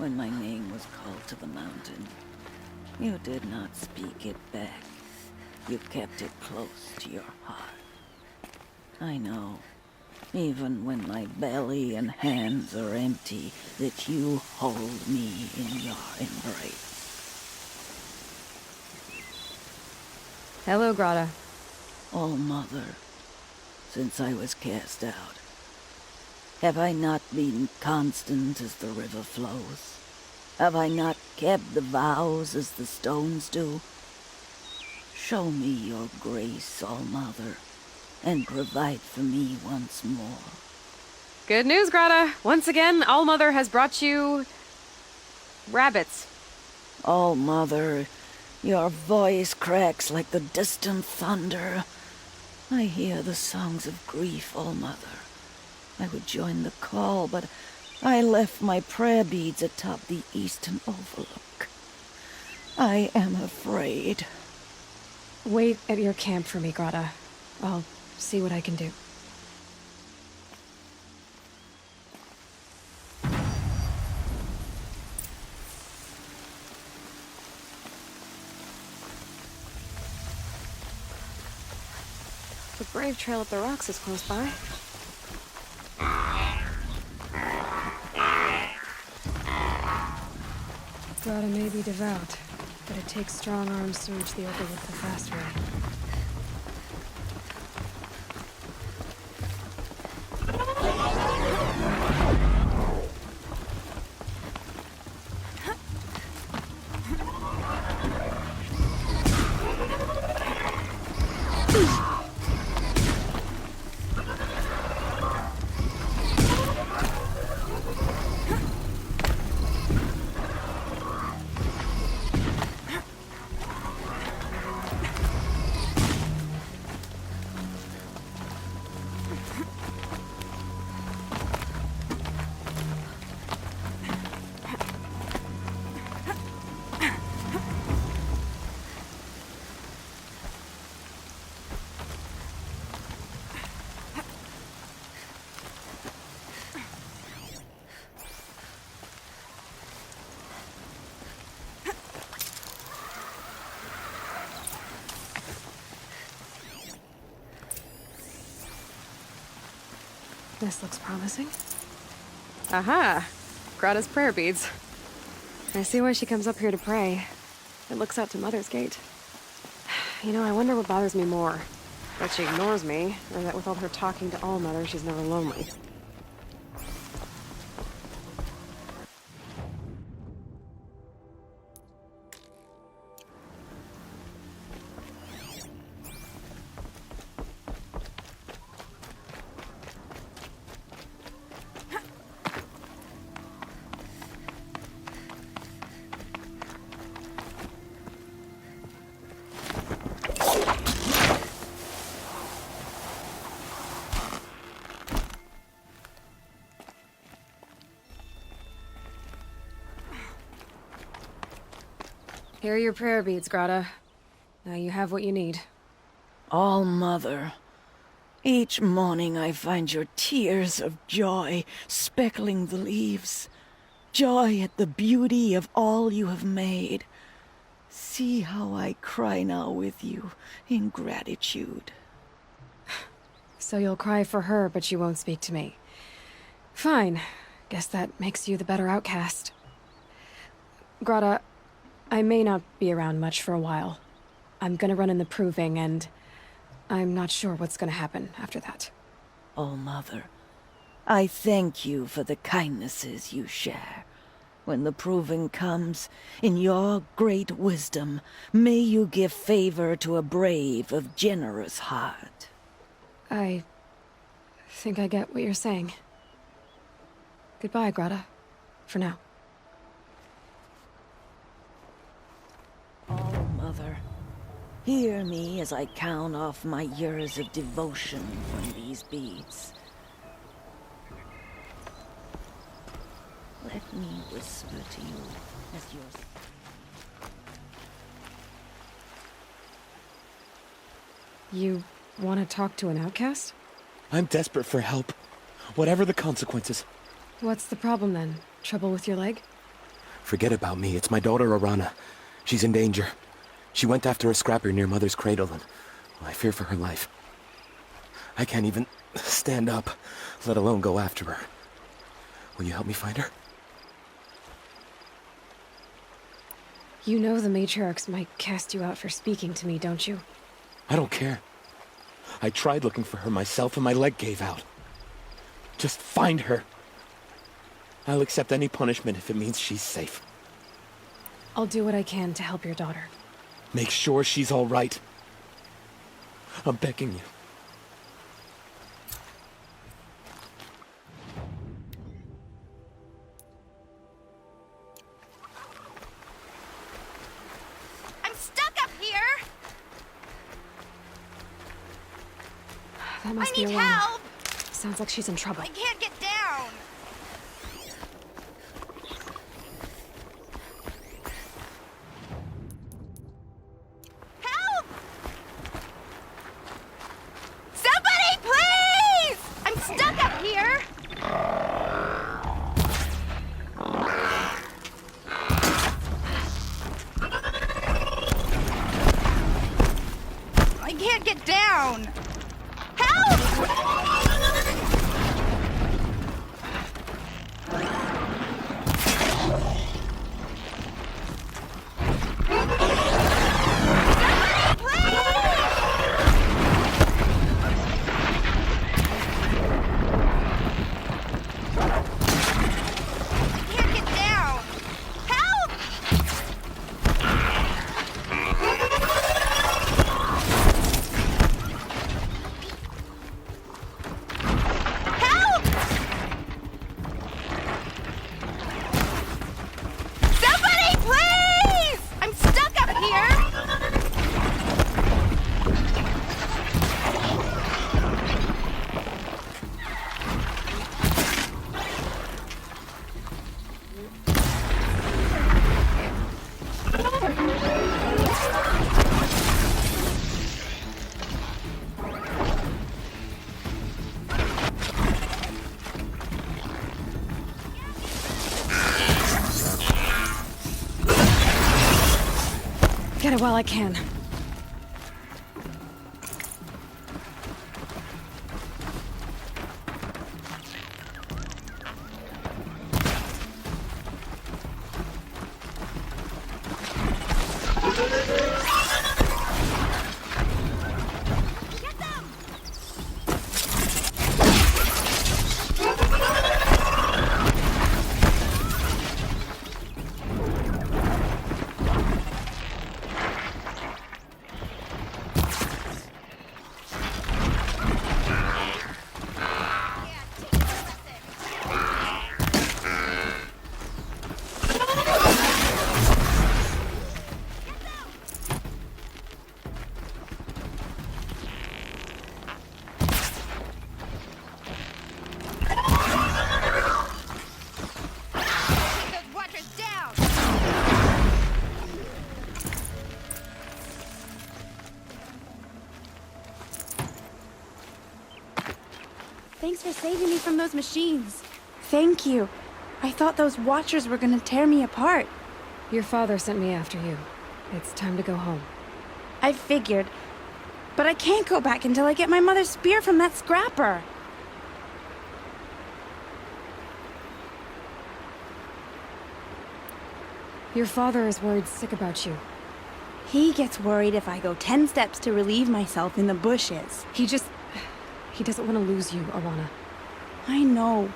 when my name was called to the mountain. You did not speak it back. You kept it close to your heart. I know, even when my belly and hands are empty, that you hold me in your embrace. Hello, Grata. Oh, Mother, since I was cast out, have I not been constant as the river flows? Have I not kept the vows as the stones do? Show me your grace, All-Mother, and provide for me once more. Good news, Grata. Once again, All-Mother has brought you... rabbits. All-Mother, your voice cracks like the distant thunder. I hear the songs of grief, All-Mother. I would join the call, but I left my prayer beads atop the eastern overlook. I am afraid. Wait at your camp for me, Grata. I'll see what I can do. The brave trail up the rocks is close by. Grata may be devout, but it takes strong arms to reach the overlook the fast way. This looks promising. Aha! Grata's prayer beads. I see why she comes up here to pray. It looks out to Mother's Gate. You know, I wonder what bothers me more. That she ignores me, or that with all her talking to All-Mother, she's never lonely. Here are your prayer beads, Grata. Now you have what you need. All-Mother, each morning I find your tears of joy speckling the leaves. Joy at the beauty of all you have made. See how I cry now with you in gratitude. So you'll cry for her, but you won't speak to me. Fine. Guess that makes you the better outcast. Grata, I may not be around much for a while. I'm gonna run in the proving, and I'm not sure what's gonna happen after that. All-Mother, I thank you for the kindnesses you share. When the proving comes, in your great wisdom, may you give favor to a brave of generous heart. I think I get what you're saying. Goodbye, Grata. For now. All-Mother, hear me as I count off my years of devotion from these beads. Let me whisper to you as yours. You want to talk to an outcast? I'm desperate for help, whatever the consequences. What's the problem then? Trouble with your leg? Forget about me. It's my daughter, Arana. She's in danger. She went after a scrapper near Mother's cradle, and I fear for her life. I can't even stand up, let alone go after her. Will you help me find her? You know the matriarchs might cast you out for speaking to me, don't you? I don't care. I tried looking for her myself and my leg gave out. Just find her. I'll accept any punishment if it means she's safe. I'll do what I can to help your daughter. Make sure she's all right. I'm begging you. I'm stuck up here! That must I be need Alana. help! Sounds like she's in trouble. I can't get down! Help! Somebody, please! I'm stuck up here! I can't get down! Help! Can't get down! Help! Help! Somebody, please! I'm stuck up here! Get it while I can. Get them! Take those watchers down! Thanks for saving me from those machines. Thank you. I thought those watchers were gonna tear me apart. Your father sent me after you. It's time to go home. I figured. But I can't go back until I get my mother's spear from that scrapper. Your father is worried sick about you. He gets worried if I go 10 steps to relieve myself in the bushes. He doesn't want to lose you, Alana. I know.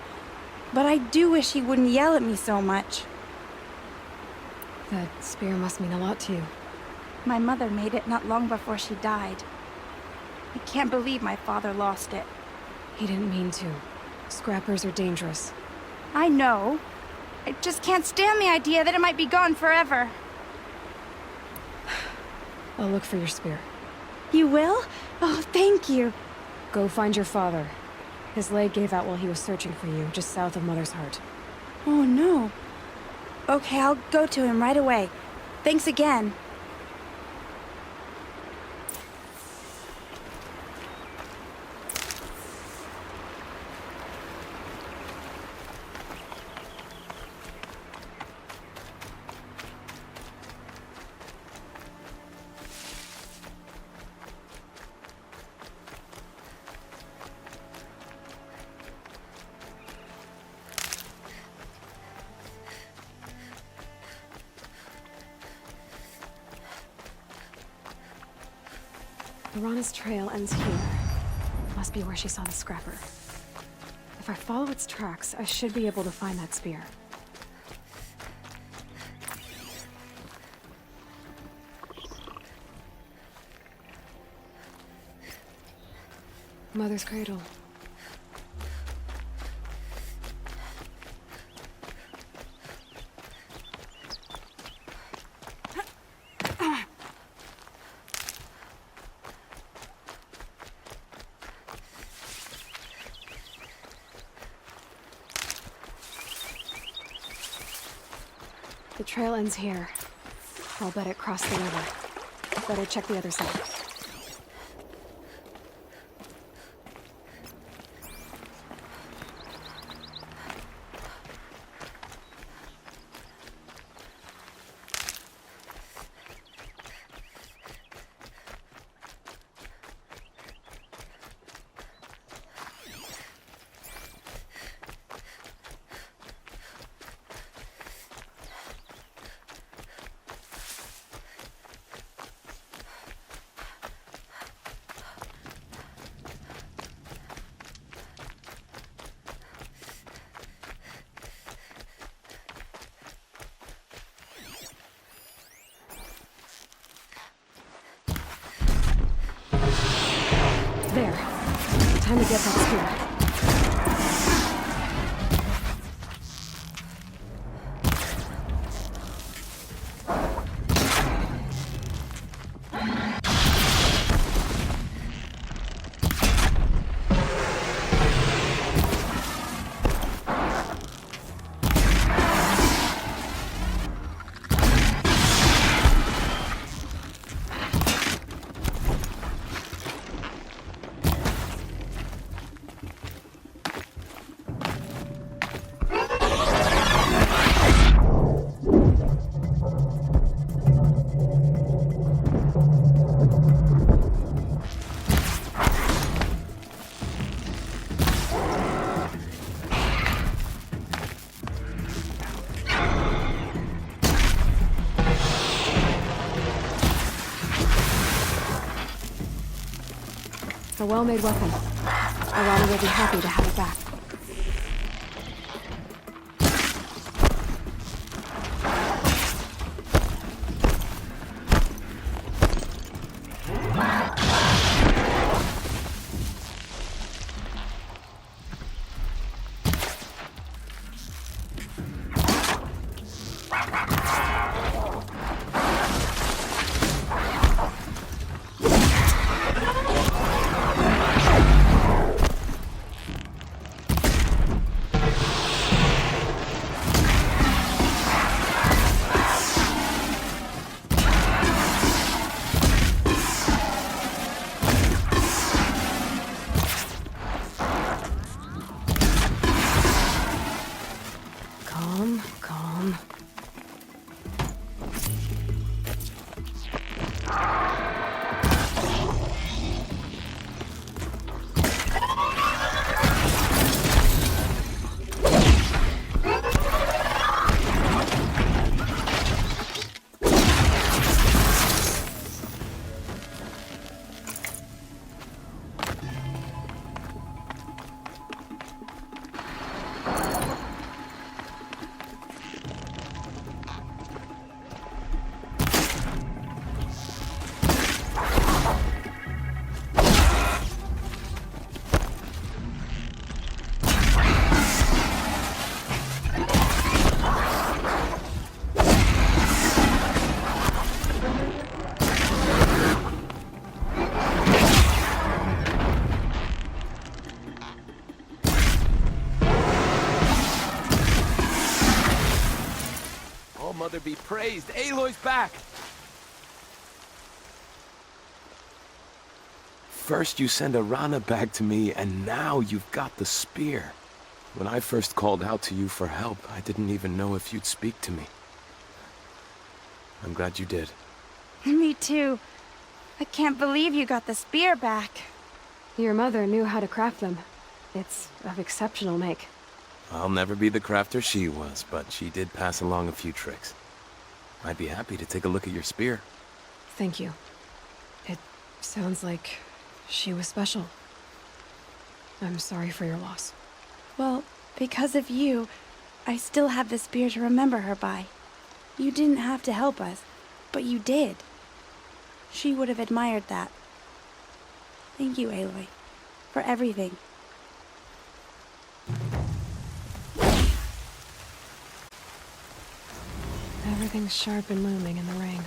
But I do wish he wouldn't yell at me so much. That spear must mean a lot to you. My mother made it not long before she died. I can't believe my father lost it. He didn't mean to. Scrappers are dangerous. I know. I just can't stand the idea that it might be gone forever. I'll look for your spear. You will? Oh, thank you. Go find your father. His leg gave out while he was searching for you, just south of Mother's Heart. Oh, no. Okay, I'll go to him right away. Thanks again. Arana's trail ends here. Must be where she saw the scrapper. If I follow its tracks, I should be able to find that spear. Mother's cradle. The trail ends here. I'll bet it crossed the river. Better check the other side. There. Time to get that spear. A well-made weapon. Arana will be happy to have it back. Calm. Mother be praised! Aloy's back! First you send Arana back to me, and now you've got the spear. When I first called out to you for help, I didn't even know if you'd speak to me. I'm glad you did. Me too. I can't believe you got the spear back. Your mother knew how to craft them. It's of exceptional make. I'll never be the crafter she was, but she did pass along a few tricks. I'd be happy to take a look at your spear. Thank you. It Sounds like she was special. I'm sorry for your loss. Well, because of you, I still have the spear to remember her by. You didn't have to help us, but you did. She would have admired that. Thank you, Aloy, for everything. Everything's sharp and looming in the rain.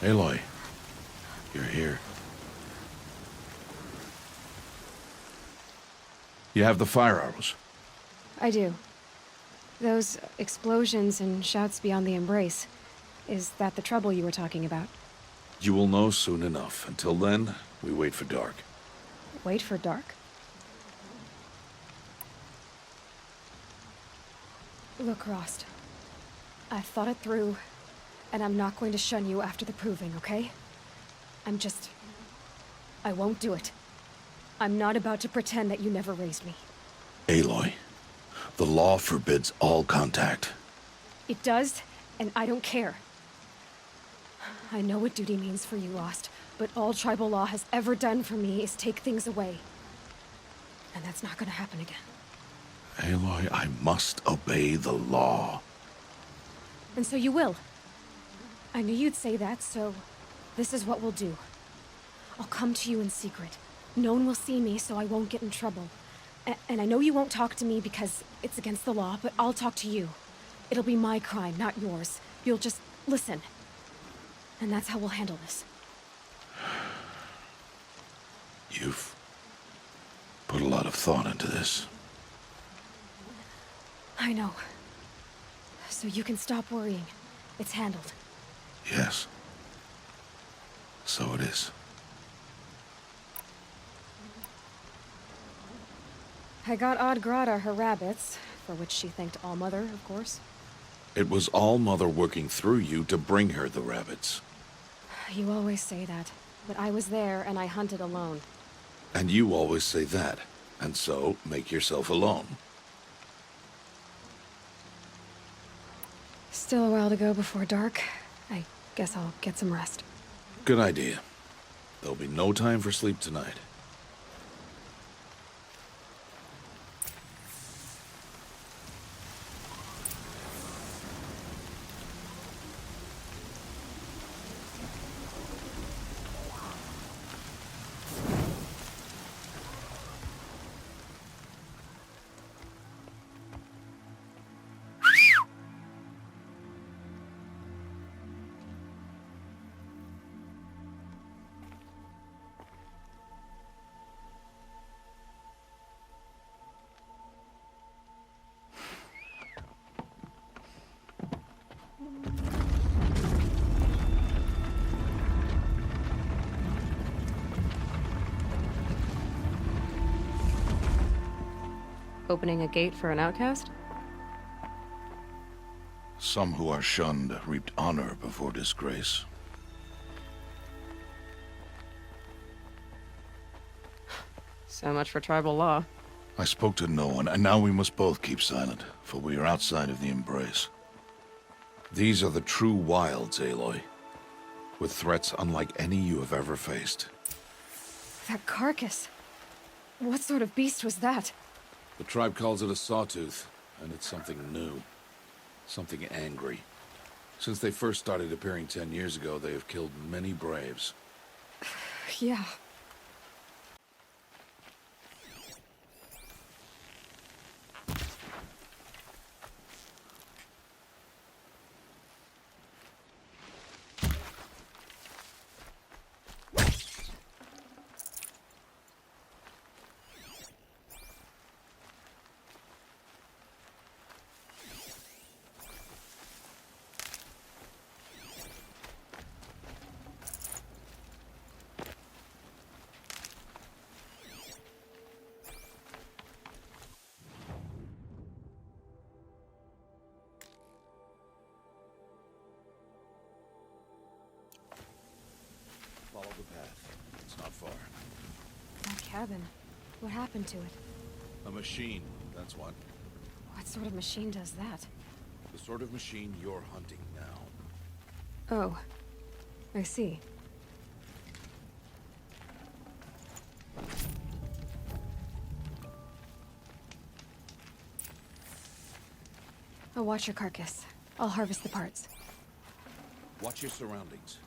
Aloy, you're here. You have the fire arrows. I do. Those explosions and shouts beyond the embrace. Is that the trouble you were talking about? You will know soon enough. Until then, we wait for dark. Wait for dark? Look, Rost. I've thought it through, and I'm not going to shun you after the proving, okay? I won't do it. I'm not about to pretend that you never raised me. Aloy, the law forbids all contact. It does, and I don't care. I know what duty means for you, Rost, but all tribal law has ever done for me is take things away. And that's not gonna happen again. Aloy, I must obey the law. And so you will. I knew you'd say that, so this is what we'll do. I'll come to you in secret. No one will see me, so I won't get in trouble. And I know you won't talk to me because it's against the law, but I'll talk to you. It'll be my crime, not yours. You'll just listen. And that's how we'll handle this. You've put a lot of thought into this. I know. So you can stop worrying. It's handled. Yes. So it is. I got Odd Grata her rabbits, for which she thanked Allmother, of course. It was Allmother working through you to bring her the rabbits. You always say that, but I was there and I hunted alone. And you always say that, and so make yourself alone. Still a while to go before dark. I guess I'll get some rest. Good idea. There'll be no time for sleep tonight. Opening a gate for an outcast? Some who are shunned reaped honor before disgrace. So much for tribal law. I spoke to no one, and now we must both keep silent, for we are outside of the embrace. These are the true wilds, Aloy, with threats unlike any you have ever faced. That carcass. What sort of beast was that? The tribe calls it a sawtooth, and it's something new. Something angry. Since they first started appearing 10 years ago, they have killed many braves. Yeah. Follow the path. It's not far. That cabin. What happened to it? A machine, that's what. What sort of machine does that? The sort of machine you're hunting now. Oh, I see. I'll watch your carcass. I'll harvest the parts. Watch your surroundings.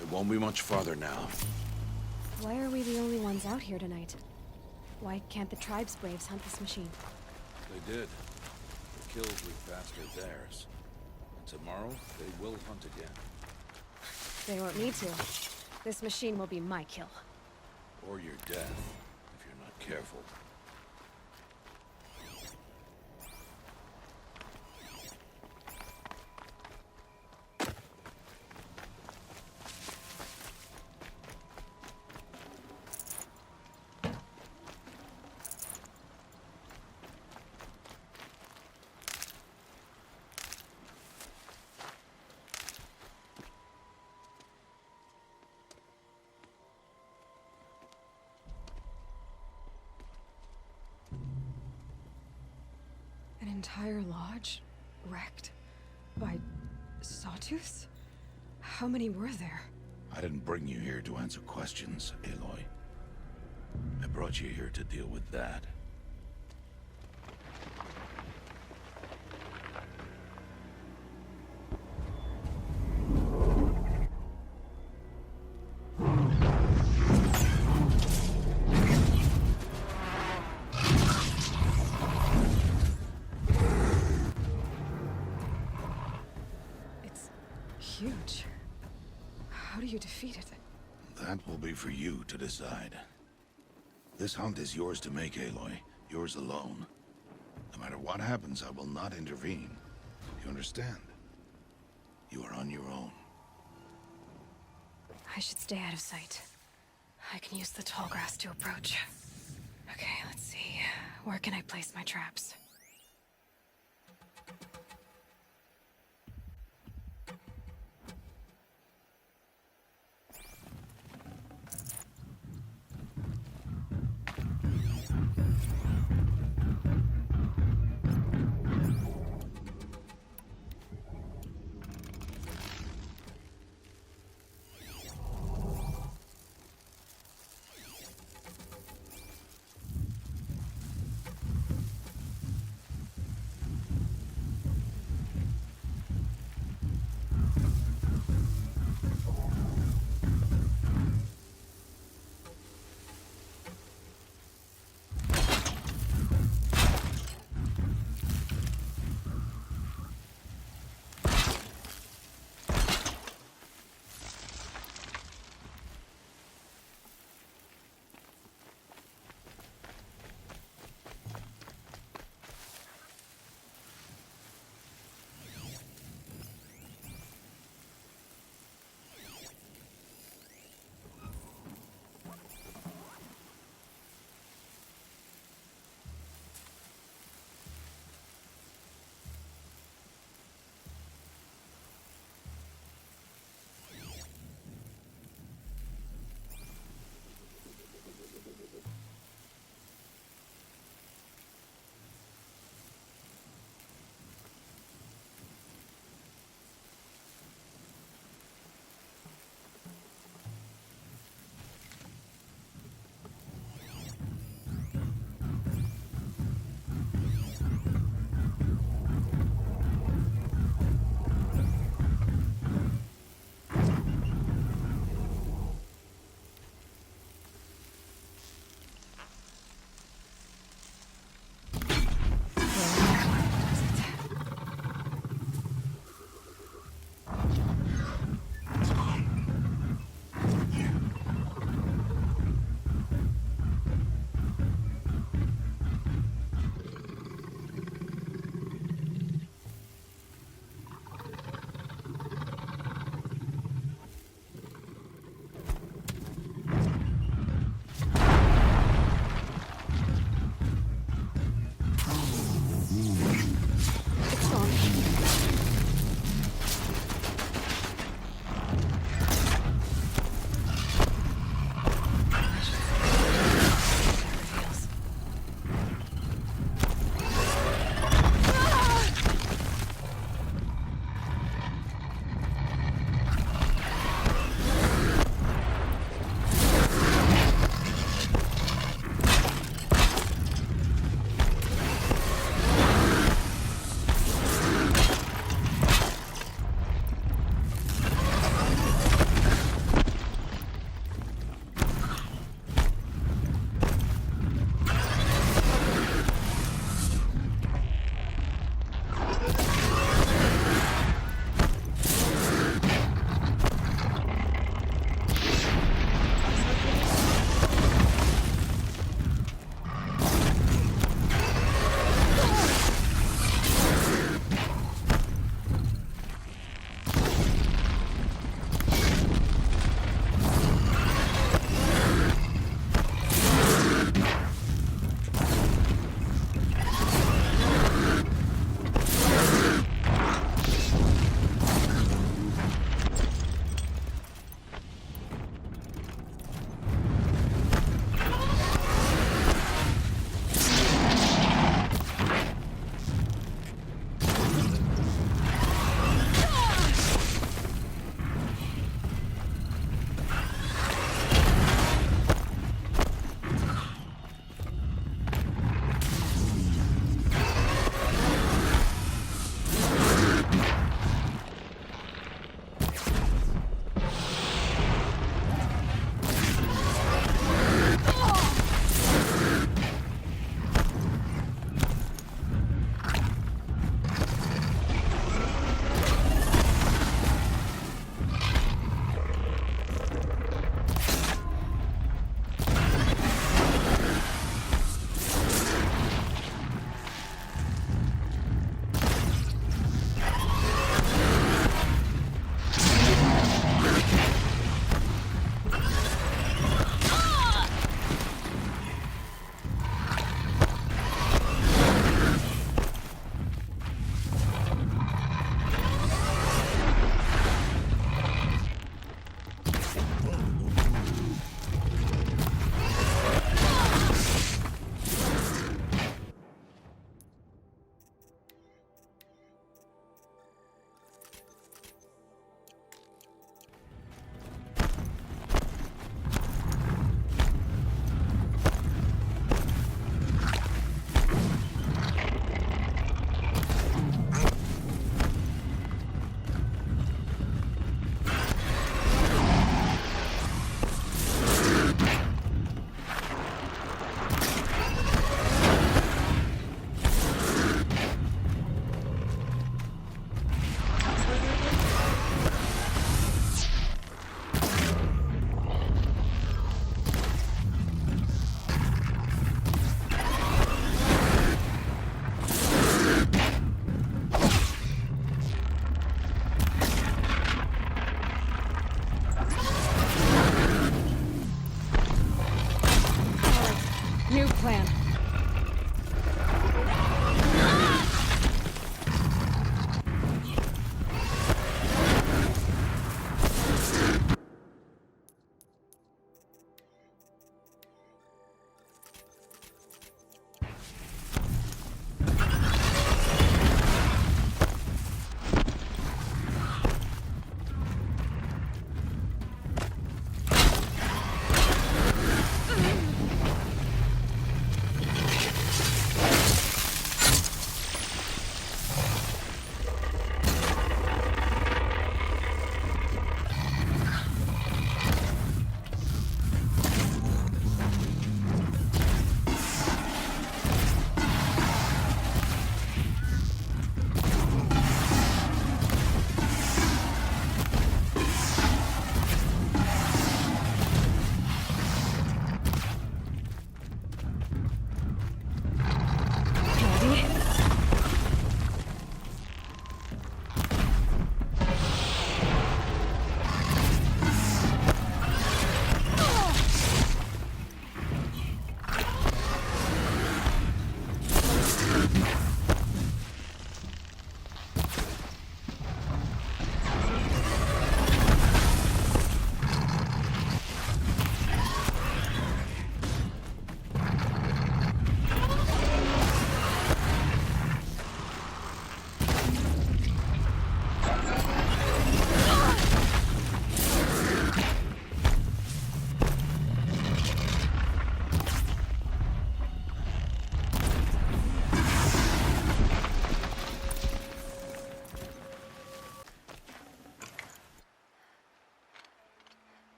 It won't be much farther now. Why are we the only ones out here tonight? Why can't the tribe's braves hunt this machine? They did. The kills we passed are theirs. And tomorrow, they will hunt again. They won't need to. This machine will be my kill. Or your death, if you're not careful. An entire lodge? Wrecked? By sawtooths? How many were there? I didn't bring you here to answer questions, Aloy. I brought you here to deal with that. Huge. How do you defeat it? That will be for you to decide. This hunt is yours to make, Aloy. Yours alone. No matter what happens, I will not intervene. You understand? You are on your own. I should stay out of sight. I can use the tall grass to approach. Okay, let's see. Where can I place my traps?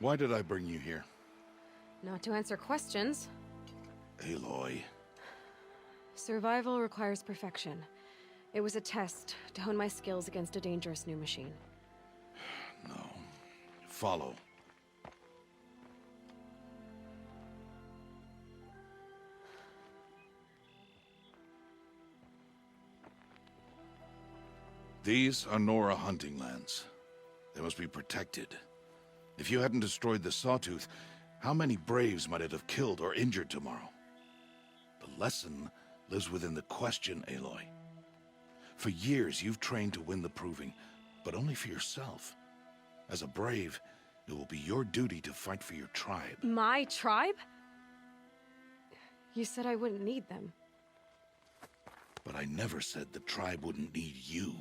Why did I bring you here? Not to answer questions. Aloy. Survival requires perfection. It was a test to hone my skills against a dangerous new machine. No. Follow. These are Nora hunting lands. They must be protected. If you hadn't destroyed the Sawtooth, how many Braves might it have killed or injured tomorrow? The lesson lives within the question, Aloy. For years, you've trained to win the Proving, but only for yourself. As a Brave, it will be your duty to fight for your tribe. My tribe? You said I wouldn't need them. But I never said the tribe wouldn't need you.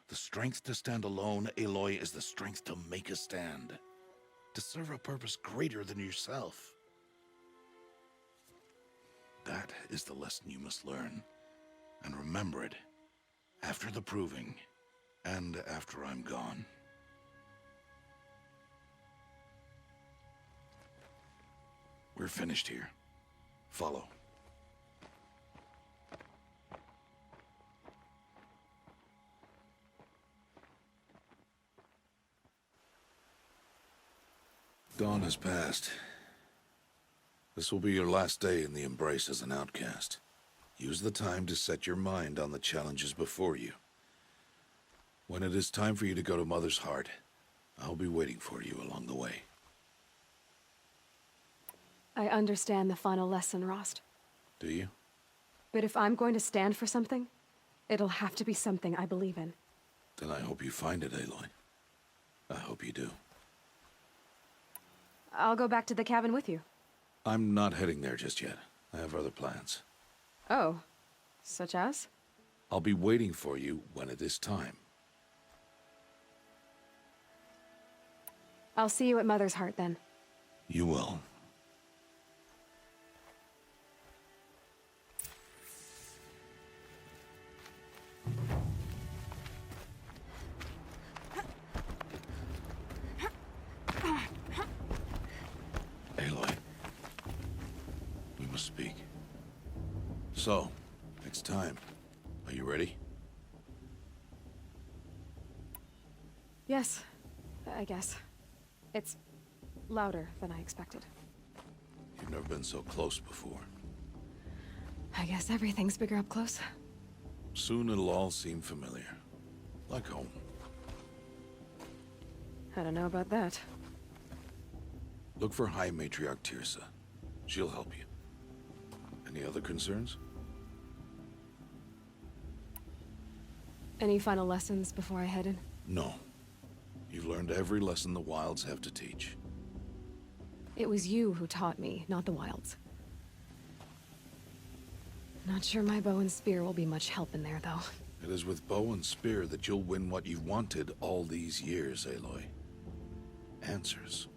The strength to stand alone, Aloy, is the strength to make a stand. To serve a purpose greater than yourself. That is the lesson you must learn. And remember it. After the Proving. And after I'm gone. We're finished here. Follow. Dawn has passed. This will be your last day in the Embrace as an outcast. Use the time to set your mind on the challenges before you. When it is time for you to go to Mother's Heart, I'll be waiting for you along the way. I understand the final lesson, Rost. Do you? But if I'm going to stand for something, it'll have to be something I believe in. Then I hope you find it, Aloy. I hope you do. I'll go back to the cabin with you. I'm not heading there just yet. I have other plans. Oh, such as? I'll be waiting for you when it is time. I'll see you at Mother's Heart then. You will. Aloy, we must speak. So, it's time. Are you ready? Yes, I guess. It's louder than I expected. You've never been so close before. I guess everything's bigger up close. Soon it'll all seem familiar. Like home. I don't know about that. Look for High Matriarch Tirsa. She'll help you. Any other concerns? Any final lessons before I head in? No. You've learned every lesson the Wilds have to teach. It was you who taught me, not the Wilds. Not sure my bow and spear will be much help in there, though. It is with bow and spear that you'll win what you've wanted all these years, Aloy. Answers.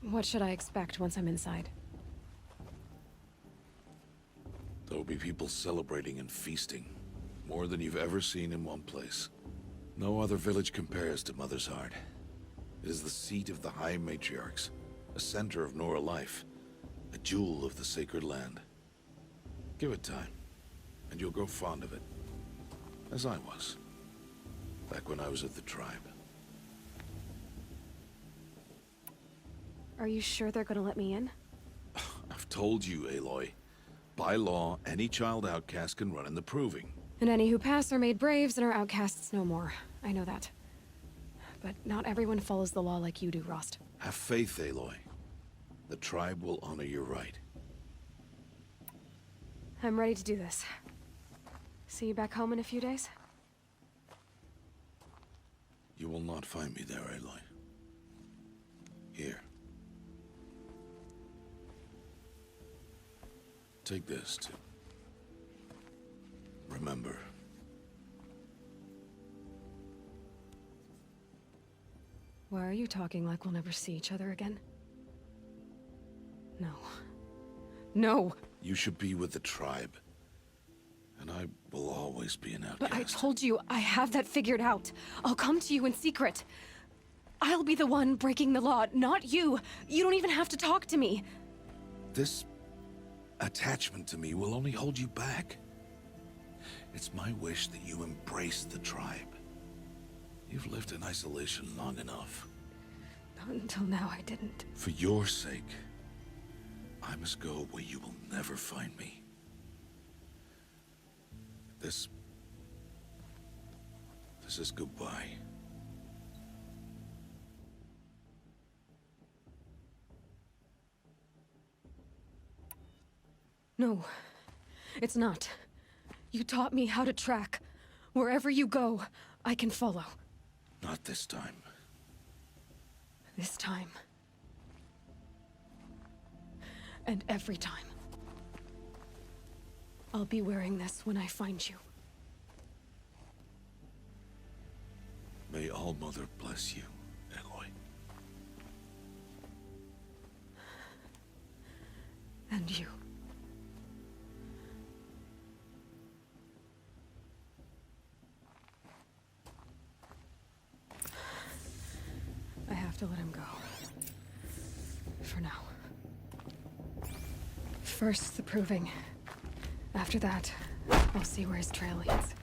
What should I expect once I'm inside? There will be people celebrating and feasting. More than you've ever seen in one place. No other village compares to Mother's Heart. It is the seat of the High Matriarchs, a center of Nora life, a jewel of the sacred land. Give it time, and you'll grow fond of it. As I was, back when I was at the tribe. Are you sure they're gonna let me in? I've told you, Aloy. By law, any child outcast can run in the Proving. And any who pass are made braves and are outcasts no more. I know that. But not everyone follows the law like you do, Rost. Have faith, Aloy. The tribe will honor your right. I'm ready to do this. See you back home in a few days? You will not find me there, Aloy. Here. Take this to remember. Why are you talking like we'll never see each other again? No. No! You should be with the tribe. And I I will always be an outcast. But I told you, I have that figured out. I'll come to you in secret. I'll be the one breaking the law, not you. You don't even have to talk to me. This attachment to me will only hold you back. It's my wish that you embrace the tribe. You've lived in isolation long enough. Until now, I didn't. For your sake, I must go where you will never find me. This is goodbye. No, it's not. You taught me how to track. Wherever you go, I can follow. Not this time. This time. And every time. I'll be wearing this when I find you. May All-Mother bless you, Aloy. And you. I have to let him go. For now. First, the proving. After that, I'll see where his trail leads.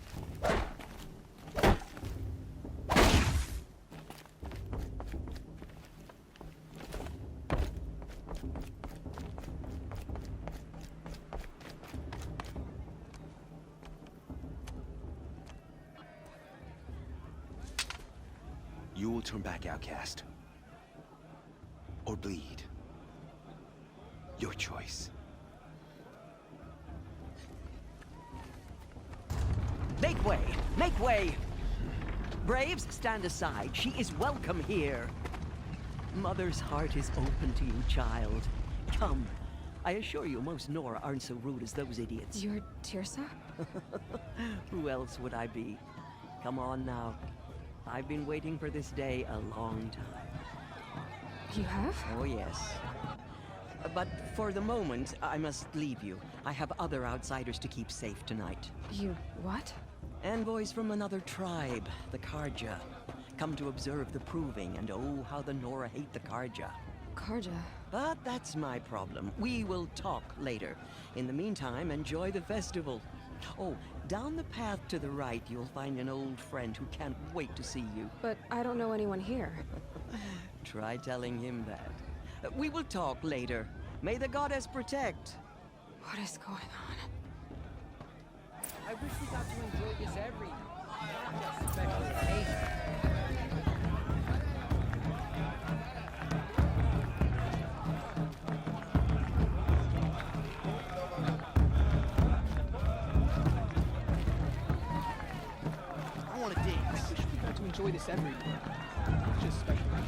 You will turn back, outcast. Or bleed. Your choice. Make way! Make way! Braves, stand aside. She is welcome here. Mother's heart is open to you, child. Come. I assure you, most Nora aren't so rude as those idiots. You're Tirsa? Who else would I be? Come on now. I've been waiting for this day a long time. You have? Oh, yes. But for the moment, I must leave you. I have other outsiders to keep safe tonight. You what? Envoys from another tribe, the Karja. Come to observe the proving, and oh, how the Nora hate the Karja. Karja? But that's my problem. We will talk later. In the meantime, enjoy the festival. Oh, down the path to the right, you'll find an old friend who can't wait to see you. But I don't know anyone here. Try telling him that. We will talk later. May the goddess protect. What is going on? I wish we got to enjoy this every night, not just special occasions. I want to dance. I wish we got to enjoy this every night, not just special occasions.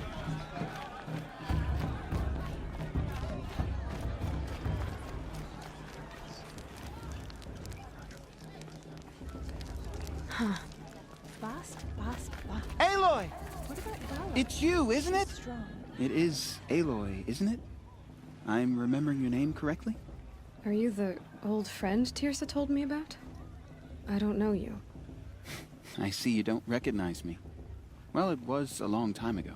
Aloy! What about Vala? It's you, isn't it? It is Aloy, isn't it? I'm remembering your name correctly? Are you the old friend Tirsa told me about? I don't know you. I see you don't recognize me. Well, it was a long time ago.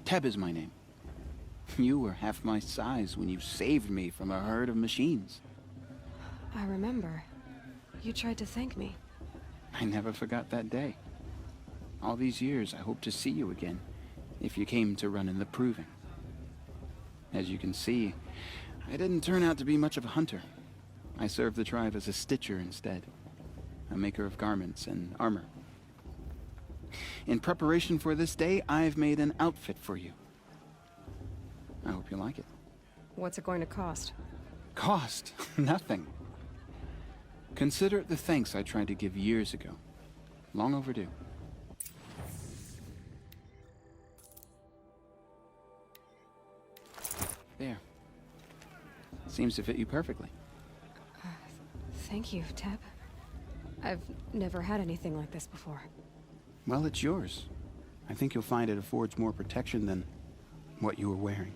Teb is my name. You were half my size when you saved me from a herd of machines. I remember. You tried to thank me. I never forgot that day. All these years, I hope to see you again, if you came to run in the proving. As you can see, I didn't turn out to be much of a hunter. I served the tribe as a stitcher instead, a maker of garments and armor. In preparation for this day, I've made an outfit for you. I hope you like it. What's it going to cost? Cost? Nothing. Consider it the thanks I tried to give years ago. Long overdue. There. Seems to fit you perfectly. Thank you, Teb. I've never had anything like this before. Well, it's yours. I think you'll find it affords more protection than what you were wearing.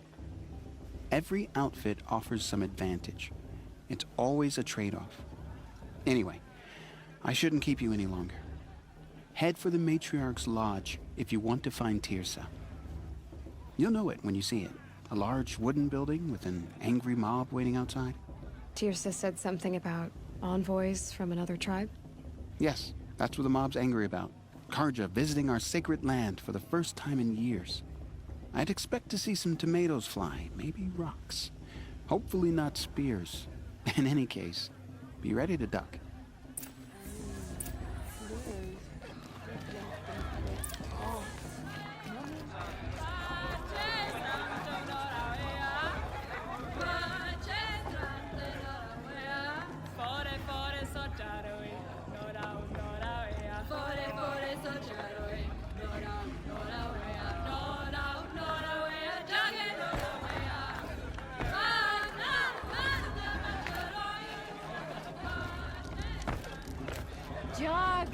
Every outfit offers some advantage. It's always a trade-off. Anyway, I shouldn't keep you any longer. Head for the Matriarch's Lodge if you want to find Tirsa. You'll know it when you see it. A large wooden building with an angry mob waiting outside. Tirsa said something about envoys from another tribe? Yes, that's what the mob's angry about. Karja visiting our sacred land for the first time in years. I'd expect to see some tomatoes fly, maybe rocks. Hopefully not spears. In any case, be ready to duck. Jog!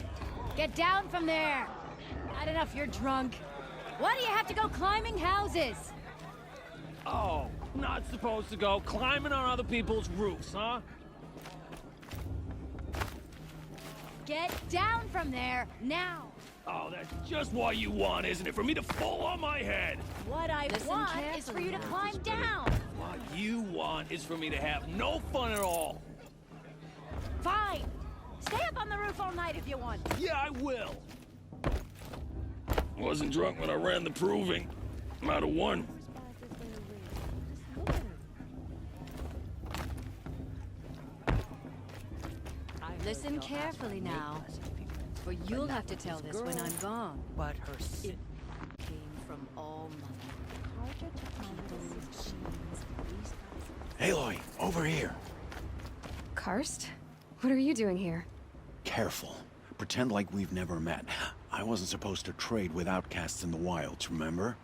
Get down from there! Not enough you're drunk. Why do you have to go climbing houses? Oh, not supposed to go climbing on other people's roofs, huh? Get down from there, now! Oh, that's just what you want, isn't it? For me to fall on my head! What I want is for you to climb down! What you want is for me to have no fun at all! Fine! Stay up on the roof all night if you want. Yeah, I will! Wasn't drunk when I ran the proving. I'm out of one. Listen carefully now, for you'll have to tell this when I'm gone. But her sin Came from all mother. Aloy, over here. Karst? What are you doing here? Careful. Pretend like we've never met. I wasn't supposed to trade with outcasts in the wilds, remember?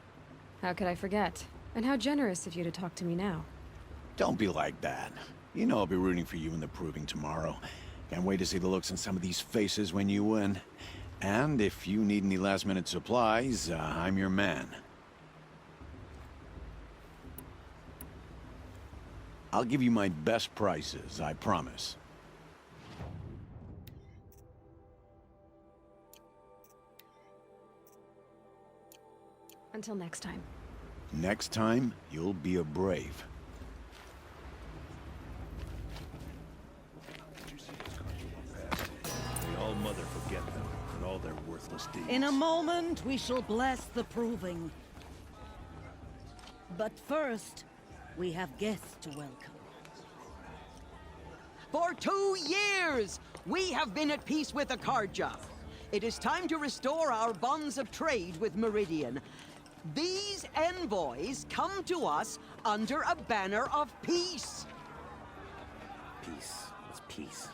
How could I forget? And how generous of you to talk to me now. Don't be like that. You know I'll be rooting for you in the proving tomorrow. Can't wait to see the looks on some of these faces when you win. And if you need any last-minute supplies, I'm your man. I'll give you my best prices, I promise. Until next time. Next time, you'll be a brave. May all mother forget them and all their worthless deeds. In a moment, we shall bless the proving. But first, we have guests to welcome. For 2 years, we have been at peace with Akarja. It is time to restore our bonds of trade with Meridian. These envoys come to us under a banner of peace. Peace. It's peace.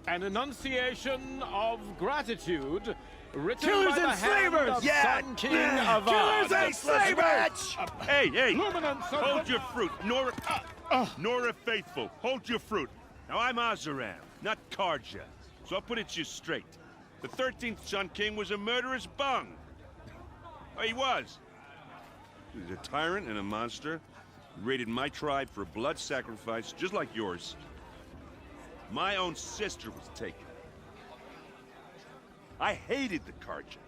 An enunciation of gratitude written Killers by the and hand slavers! of Yeah! Sun King Avad. Killers and slavers! Hey! Luminance of Hold the- your fruit, Nora Faithful. Hold your fruit. Now I'm Azaram, not Karja. So I'll put it to you straight. The 13th Sun King was a murderous bung. Oh, he was. He was a tyrant and a monster. He raided my tribe for a blood sacrifice, just like yours. My own sister was taken. I hated the Karja.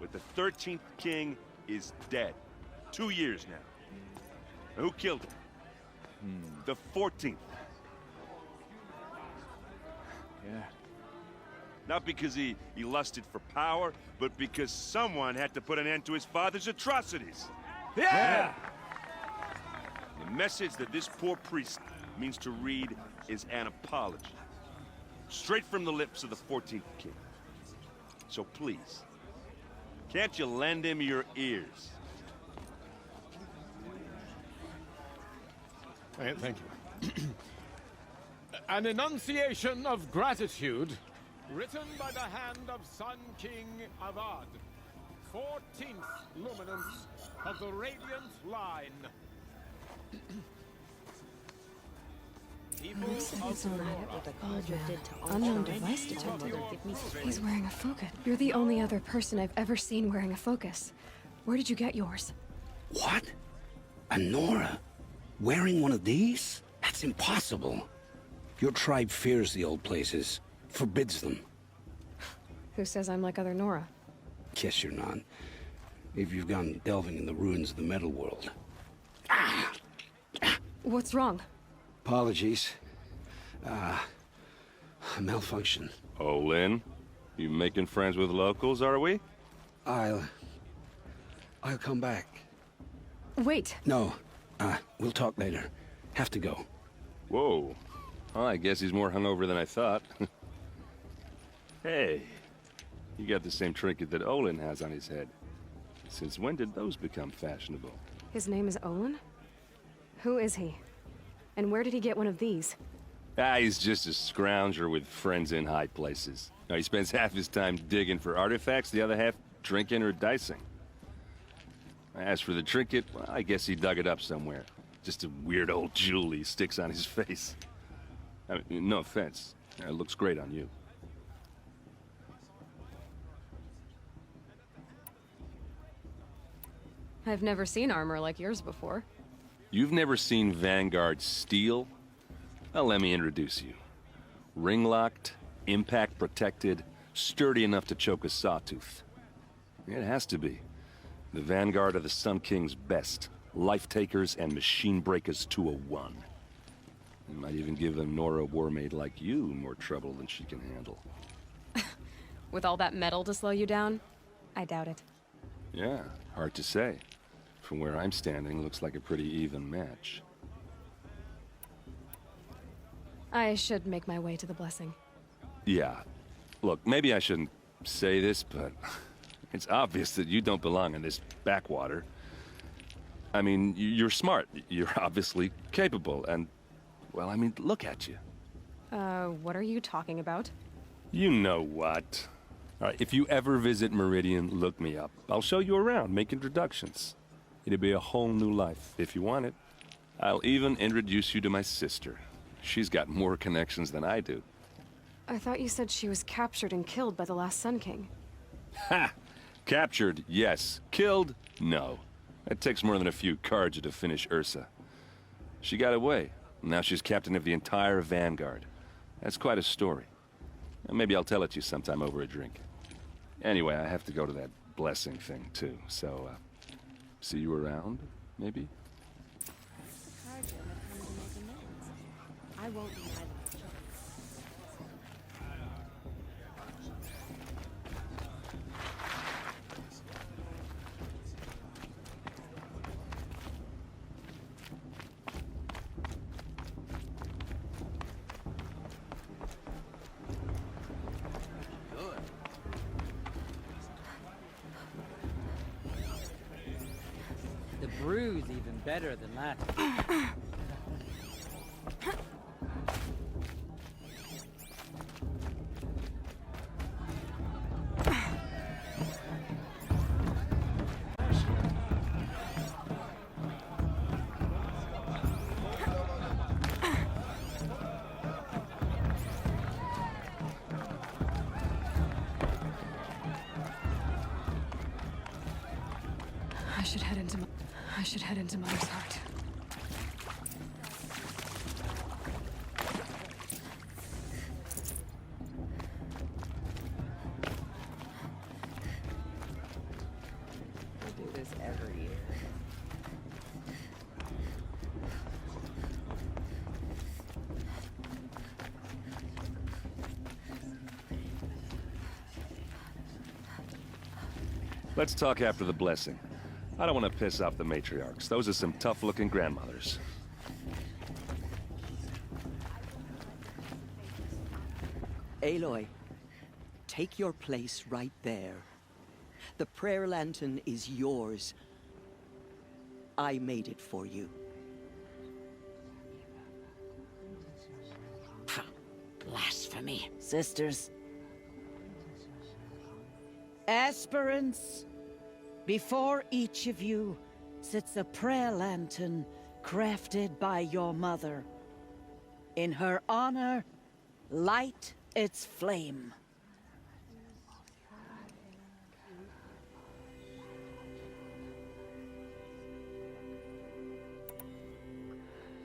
But the 13th king is dead. 2 years now. Now, who killed him? The 14th. Yeah. Not because he lusted for power, but because someone had to put an end to his father's atrocities. Yeah! The message that this poor priest means to read is an apology. Straight from the lips of the 14th king. So please, can't you lend him your ears? Thank you. An enunciation of gratitude written by the hand of Sun King Avad, 14th luminance of the Radiant Line. Unknown device detected. He's wearing a focus. You're the only other person I've ever seen wearing a focus. Where did you get yours? What? A Nora? Wearing one of these? That's impossible. Your tribe fears the old places, forbids them. Who says I'm like other Nora? Guess you're not. If you've gone delving in the ruins of the metal world. What's wrong? Apologies. A malfunction. Oh, Lynn? You making friends with locals, are we? I'll come back. Wait. No. We'll talk later. Have to go. Whoa. Well, I guess he's more hungover than I thought. Hey. You got the same trinket that Olin has on his head. Since when did those become fashionable? His name is Olin? Who is he? And where did he get one of these? He's just a scrounger with friends in high places. Now, he spends half his time digging for artifacts, the other half drinking or dicing. As for the trinket, well, I guess he dug it up somewhere. Just a weird old jewel he sticks on his face. I mean, no offense. It looks great on you. I've never seen armor like yours before. You've never seen Vanguard steel? Well, let me introduce you. Ring-locked, impact-protected, sturdy enough to choke a sawtooth. It has to be. The Vanguard of the Sun King's best. Life-takers and machine-breakers to a one. You might even give a Nora warmaid like you more trouble than she can handle. With all that metal to slow you down? I doubt it. Yeah, hard to say. From where I'm standing, looks like a pretty even match. I should make my way to the blessing. Yeah. Look, maybe I shouldn't say this, but it's obvious that you don't belong in this backwater. I mean, you're smart. You're obviously capable, and, well, I mean, look at you. What are you talking about? You know what. All right, if you ever visit Meridian, look me up. I'll show you around, make introductions. It'll be a whole new life, if you want it. I'll even introduce you to my sister. She's got more connections than I do. I thought you said she was captured and killed by the last Sun King. Ha! Captured, yes. Killed, no. It takes more than a few Carja to finish Ursa. She got away. Now she's captain of the entire Vanguard. That's quite a story. Maybe I'll tell it to you sometime over a drink. Anyway, I have to go to that blessing thing, too. So, see you around, maybe? I won't deny them. The brew's even better than last. I should head into Mother's Heart. We do this every year. Let's talk after the blessing. I don't want to piss off the matriarchs. Those are some tough-looking grandmothers. Aloy, take your place right there. The prayer lantern is yours. I made it for you. Blasphemy. Sisters. Aspirants, before each of you sits a prayer lantern crafted by your mother. In her honor, light its flame.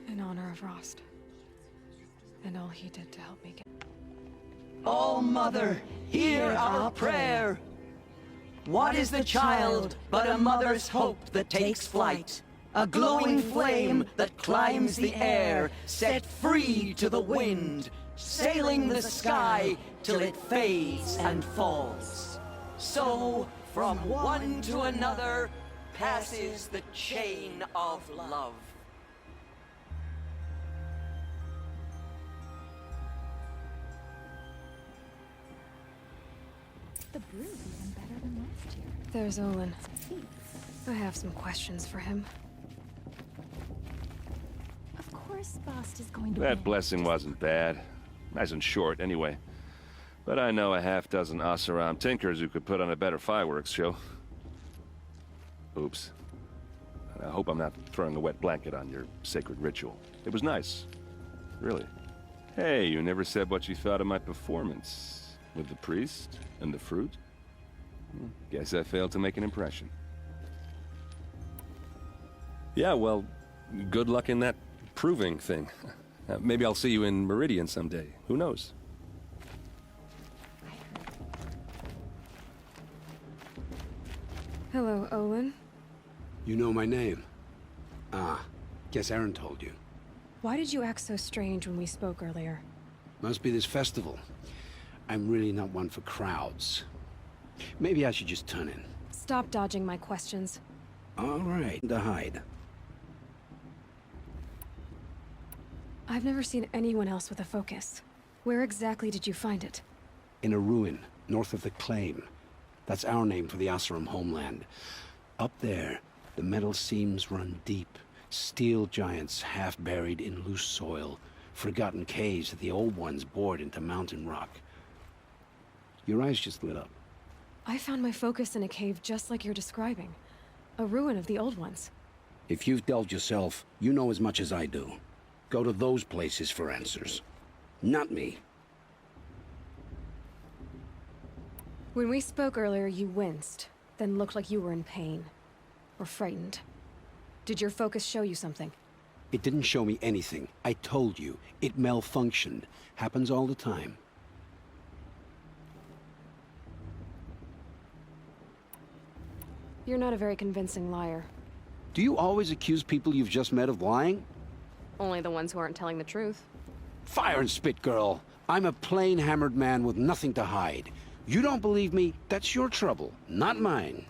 In honor of Rost. And all he did to help me get... All Mother, hear our prayer. What is the child but a mother's hope that takes flight? A glowing flame that climbs the air, set free to the wind, sailing the sky till it fades and falls. So, from one to another, passes the chain of love. The brew's even better than last year. There's Olin. I have some questions for him. Of course Bast is going to That win. blessing wasn't bad. Nice and short, anyway. But I know a half-dozen Oseram tinkers who could put on a better fireworks show. Oops. I hope I'm not throwing a wet blanket on your sacred ritual. It was nice. Really. Hey, you never said what you thought of my performance. With the priest and the fruit? Guess I failed to make an impression. Yeah, well, good luck in that proving thing. Maybe I'll see you in Meridian someday. Who knows? Hello, Olin. You know my name? Ah, guess Aaron told you. Why did you act so strange when we spoke earlier? Must be this festival. I'm really not one for crowds. Maybe I should just turn in. Stop dodging my questions. All right, to hide. I've never seen anyone else with a focus. Where exactly did you find it? In a ruin, north of the Claim. That's our name for the Oseram homeland. Up there, the metal seams run deep. Steel giants half buried in loose soil. Forgotten caves that the old ones bored into mountain rock. Your eyes just lit up. I found my focus in a cave just like you're describing. A ruin of the old ones. If you've delved yourself, you know as much as I do. Go to those places for answers. Not me. When we spoke earlier, you winced, then looked like you were in pain. Or frightened. Did your focus show you something? It didn't show me anything. I told you. It malfunctioned. Happens all the time. You're not a very convincing liar. Do you always accuse people you've just met of lying? Only the ones who aren't telling the truth. Fire and spit, girl. I'm a plain hammered man with nothing to hide. You don't believe me? That's your trouble, not mine.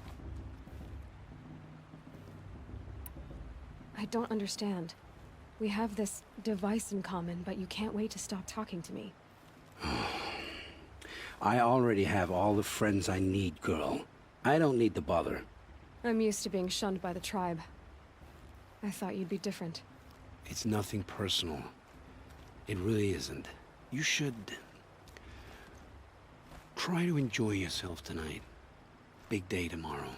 I don't understand. We have this device in common, but you can't wait to stop talking to me. I already have all the friends I need, girl. I don't need the bother. I'm used to being shunned by the tribe. I thought you'd be different. It's nothing personal. It really isn't. You should... try to enjoy yourself tonight. Big day tomorrow.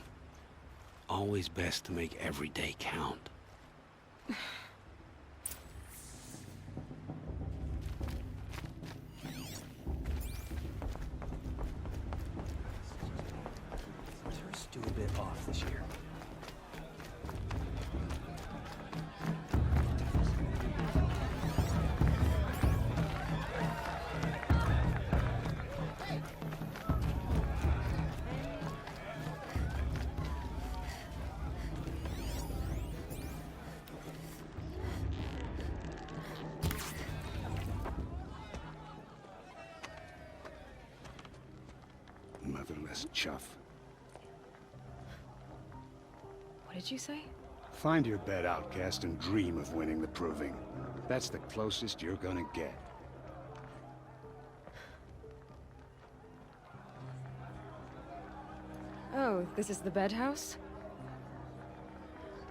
Always best to make every day count. Tourists do a bit off this year. Motherless chuff. What did you say? Find your bed, outcast, and dream of winning the proving. That's the closest you're gonna get. Oh, this is the bed house?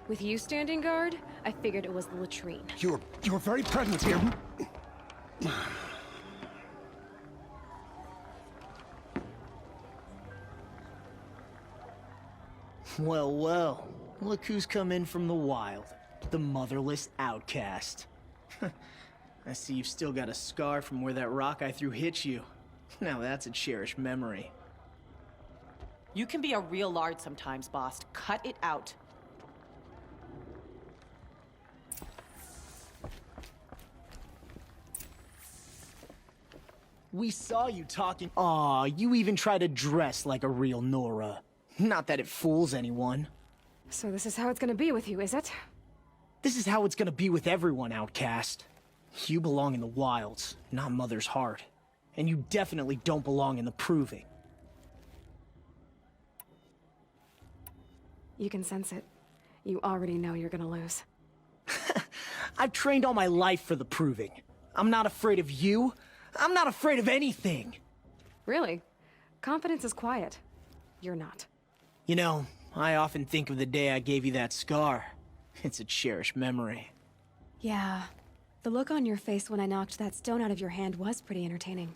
With you standing guard, I figured it was the latrine. Your very presence here... Well, well. Look who's come in from the wild. The motherless outcast. I see you've still got a scar from where that rock I threw hit you. Now that's a cherished memory. You can be a real lard sometimes, boss. Cut it out. We saw you talking. Aw, you even try to dress like a real Nora. Not that it fools anyone. So this is how it's gonna be with you, is it? This is how it's gonna be with everyone, Outcast. You belong in the wilds, not Mother's heart. And you definitely don't belong in the Proving. You can sense it. You already know you're gonna lose. I've trained all my life for the Proving. I'm not afraid of you. I'm not afraid of anything. Really? Confidence is quiet. You're not. You know, I often think of the day I gave you that scar. It's a cherished memory. Yeah. The look on your face when I knocked that stone out of your hand was pretty entertaining.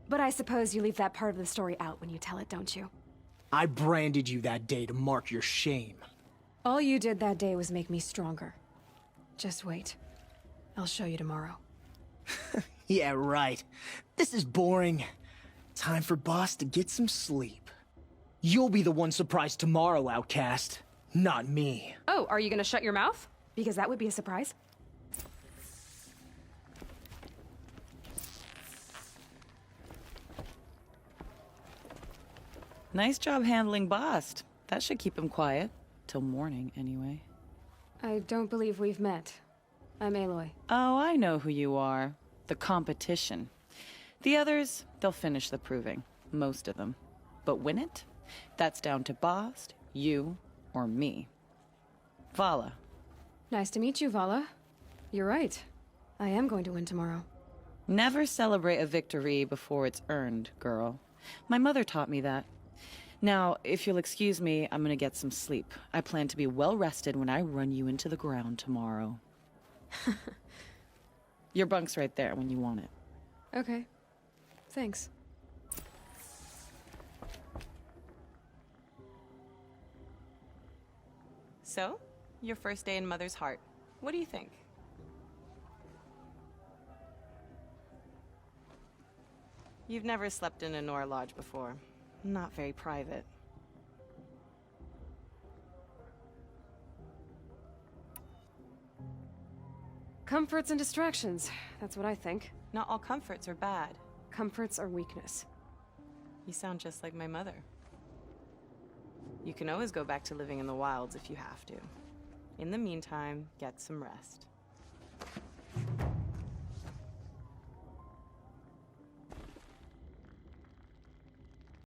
But I suppose you leave that part of the story out when you tell it, don't you? I branded you that day to mark your shame. All you did that day was make me stronger. Just wait. I'll show you tomorrow. Yeah, right. This is boring. Time for Boss to get some sleep. You'll be the one surprised tomorrow, Outcast. Not me. Oh, are you gonna shut your mouth? Because that would be a surprise. Nice job handling Bast. That should keep him quiet. Till morning, anyway. I don't believe we've met. I'm Aloy. Oh, I know who you are. The competition. The others, they'll finish the proving. Most of them. But win it? That's down to Bast, you, or me. Vala. Nice to meet you, Vala. You're right. I am going to win tomorrow. Never celebrate a victory before it's earned, girl. My mother taught me that. Now, if you'll excuse me, I'm gonna get some sleep. I plan to be well rested when I run you into the ground tomorrow. Your bunk's right there when you want it. Okay. Thanks. So, your first day in Mother's heart. What do you think? You've never slept in a Nora lodge before. Not very private. Comforts and distractions. That's what I think. Not all comforts are bad. Comforts are weakness. You sound just like my mother. You can always go back to living in the wilds if you have to. In the meantime, get some rest.